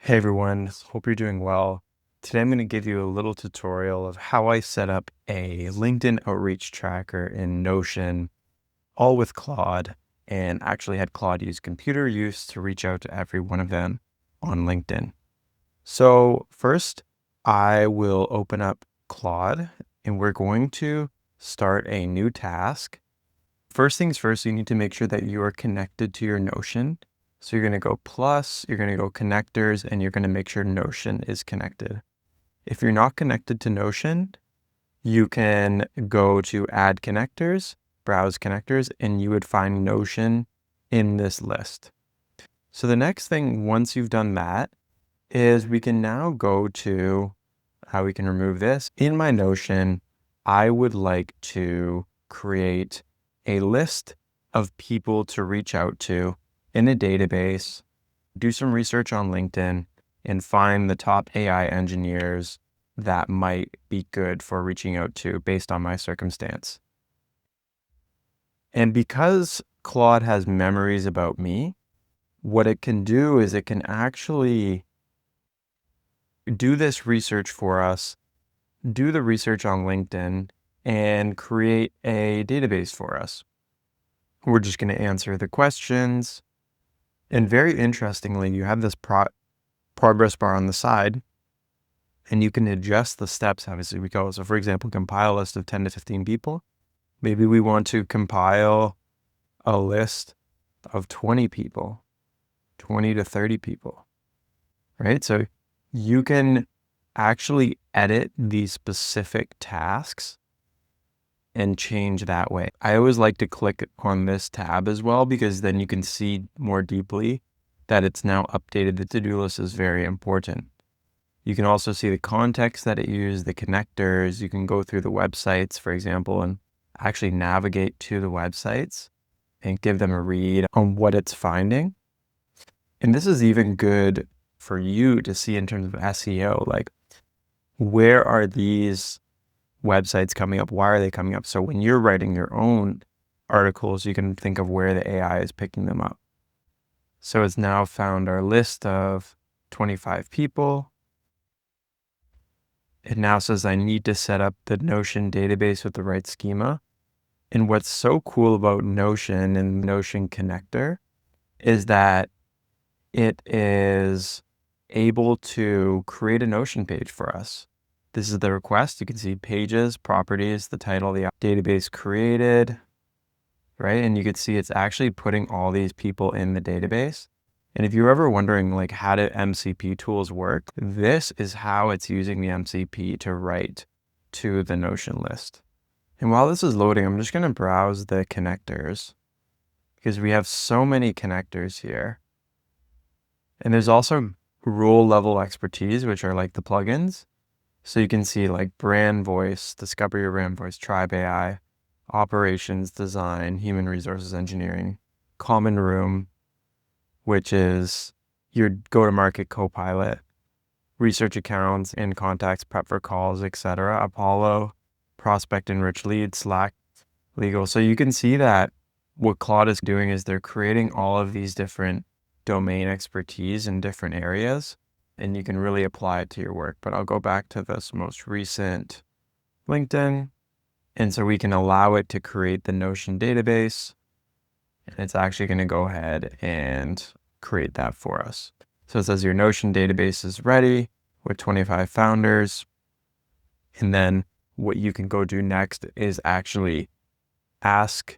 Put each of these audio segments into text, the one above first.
Hey everyone, hope you're doing well. Today I'm going to give you a little tutorial of how I set up a LinkedIn outreach tracker in Notion, all with Claude, and actually had Claude use computer use to reach out to every one of them on LinkedIn. So first, I will open up Claude and we're going to start a new task. First things first, you need to make sure that you are connected to your Notion. So you're going to go plus, you're going to go connectors, and you're going to make sure Notion is connected. If you're not connected to Notion, you can go to add connectors, browse connectors, and you would find Notion in this list. So the next thing, once you've done that, is we can now go to how we can remove this. In my Notion, I would like to create a list of people to reach out to in a database, do some research on LinkedIn, and find the top AI engineers that might be good for reaching out to based on my circumstance. And because Claude has memories about me, what it can do is it can actually do this research for us, do the research on LinkedIn, and create a database for us. We're just going to answer the questions. And very interestingly, you have this progress bar on the side, and you can adjust the steps as we go. So for example, compile a list of 10 to 15 people. Maybe we want to compile a list of 20 people, 20 to 30 people, right? So you can actually edit these specific tasks and change that way. I always like to click on this tab as well, because then you can see more deeply that it's now updated. The to-do list is very important. You can also see the context that it used, the connectors. You can go through the websites, for example, and actually navigate to the websites and give them a read on what it's finding. And this is even good for you to see in terms of SEO, like where are these websites coming up? Why are they coming up? So when you're writing your own articles, you can think of where the AI is picking them up. So it's now found our list of 25 people. It now says I need to set up the Notion database with the right schema. And what's so cool about Notion and Notion connector is that it is able to create a Notion page for us. This is the request. You can see pages, properties, the title, the database created, right? And you can see it's actually putting all these people in the database. And if you're ever wondering, like, how do MCP tools work, this is how it's using the MCP to write to the Notion list. And while this is loading, I'm just going to browse the connectors because we have so many connectors here. And there's also role level expertise, which are like the plugins. So you can see like brand voice, discover your brand voice, tribe AI, operations design, human resources engineering, common room, which is your go-to-market copilot, research accounts and contacts, prep for calls, etc. Apollo, prospect enrich leads, Slack, legal. So you can see that what Claude is doing is they're creating all of these different domain expertise in different areas, and you can really apply it to your work. But I'll go back to this most recent LinkedIn. And so we can allow it to create the Notion database, and it's actually going to go ahead and create that for us. So it says your Notion database is ready with 25 founders. And then what you can go do next is actually ask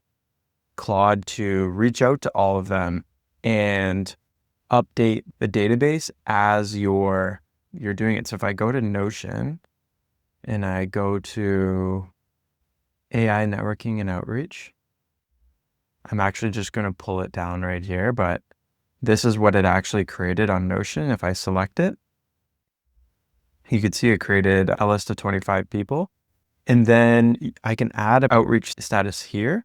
Claude to reach out to all of them and update the database as you're doing it. So if I go to Notion and I go to AI networking and outreach, I'm actually just going to pull it down right here, but this is what it actually created on Notion. If I select it, you can see it created a list of 25 people, and then I can add outreach status here.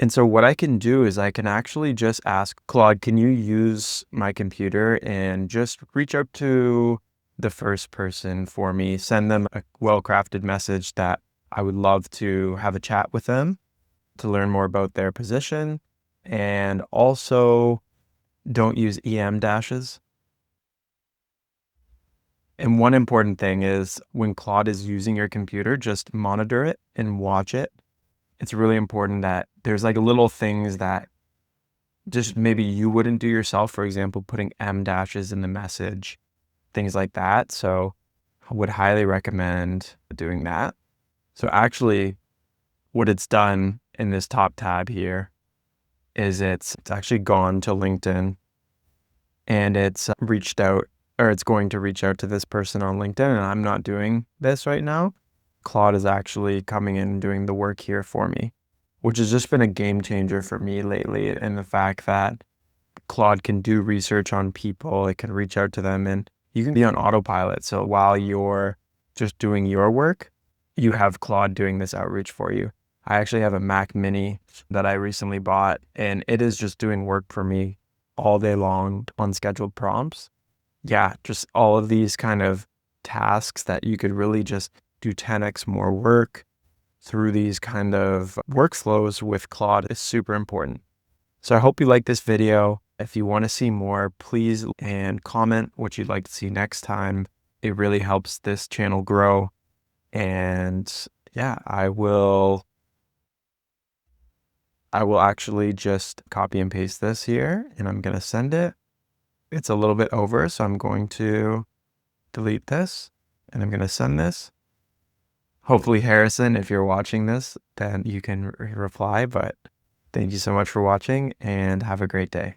And so what I can do is I can actually just ask Claude, can you use my computer and just reach out to the first person for me, send them a well-crafted message that I would love to have a chat with them to learn more about their position, and also don't use EM dashes. And one important thing is when Claude is using your computer, just monitor it and watch it. It's really important that there's like little things that just maybe you wouldn't do yourself. For example, putting M dashes in the message, things like that. So I would highly recommend doing that. So actually what it's done in this top tab here is it's actually gone to LinkedIn and it's reached out, or it's going to reach out to this person on LinkedIn, and I'm not doing this right now. Claude is actually coming in and doing the work here for me, which has just been a game changer for me lately. And the fact that Claude can do research on people, it can reach out to them, and you can be on autopilot. So while you're just doing your work, you have Claude doing this outreach for you. I actually have a Mac Mini that I recently bought, and it is just doing work for me all day long on scheduled prompts. Yeah, just all of these kind of tasks that you could really just do 10x more work through these kind of workflows with Claude is super important. So I hope you like this video. If you want to see more, please and comment what you'd like to see next time. It really helps this channel grow. And yeah, I will actually just copy and paste this here, and I'm going to send it. It's a little bit over, so I'm going to delete this and I'm going to send this. Hopefully, Harrison, if you're watching this, then you can reply, but thank you so much for watching and have a great day.